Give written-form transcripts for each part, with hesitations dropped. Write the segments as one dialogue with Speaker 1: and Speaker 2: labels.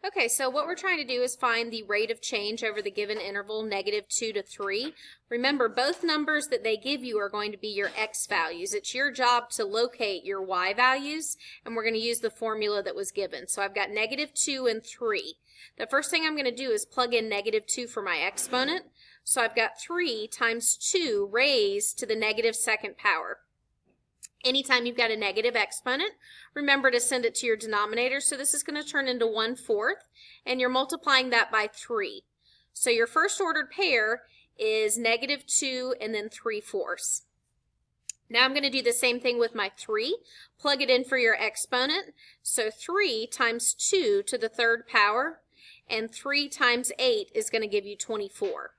Speaker 1: Okay, so what we're trying to do is find the rate of change over the given interval, -2 to 3. Remember, both numbers that they give you are going to be your x values. It's your job to locate your y values, and we're going to use the formula that was given. So I've got -2 and 3. The first thing I'm going to do is plug in -2 for my exponent. So I've got 3 times 2 raised to the -2nd power. Anytime you've got a negative exponent, remember to send it to your denominator. So this is going to turn into 1/4, and you're multiplying that by 3. So your first ordered pair is -2 and then 3/4. Now I'm going to do the same thing with my 3. Plug it in for your exponent. So 3 times 2 to the 3rd power, and 3 times 8 is going to give you 24.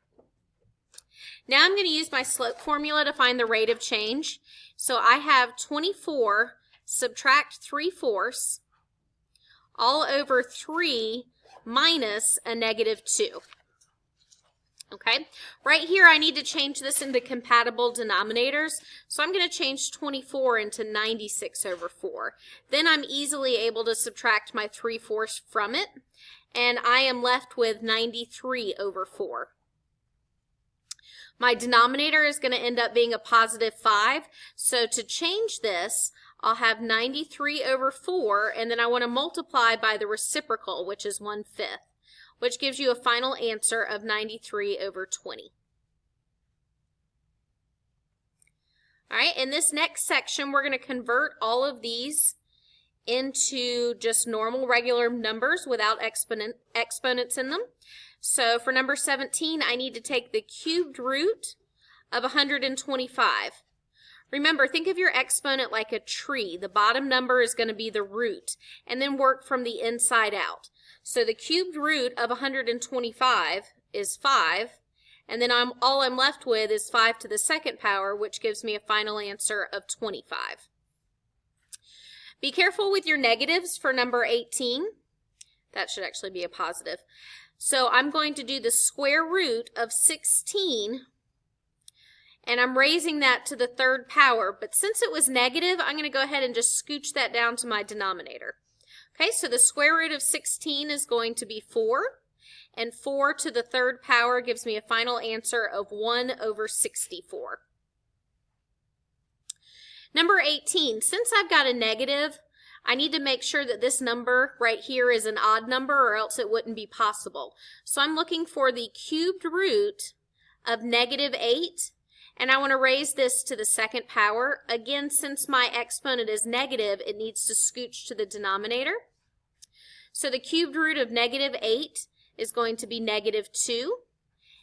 Speaker 1: Now I'm going to use my slope formula to find the rate of change. So I have 24 subtract 3/4 all over 3 minus a -2. Okay, right here I need to change this into compatible denominators. So I'm going to change 24 into 96 over 4. Then I'm easily able to subtract my 3/4 from it, and I am left with 93 over 4. My denominator is going to end up being a +5. So to change this, I'll have 93 over 4, and then I want to multiply by the reciprocal, which is 1/5, which gives you a final answer of 93 over 20. All right, in this next section, we're going to convert all of these into just normal regular numbers without exponents in them. So for number 17, I need to take the cubed root of 125. Remember, think of your exponent like a tree. The bottom number is going to be the root, and then work from the inside out. So the cubed root of 125 is 5, and then all I'm left with is 5 to the 2nd power, which gives me a final answer of 25. Be careful with your negatives for number 18. That should actually be a positive. So I'm going to do the square root of 16, and I'm raising that to the 3rd power. But since it was negative, I'm going to go ahead and just scooch that down to my denominator. Okay, so the square root of 16 is going to be 4, and 4 to the 3rd power gives me a final answer of 1 over 64. Number 18, since I've got a negative, I need to make sure that this number right here is an odd number, or else it wouldn't be possible. So I'm looking for the cubed root of -8, and I want to raise this to the 2nd power. Again, since my exponent is negative, it needs to scooch to the denominator. So the cubed root of -8 is going to be -2,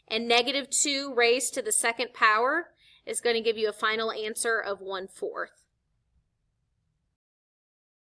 Speaker 1: and -2 raised to the 2nd power is going to give you a final answer of 1/4.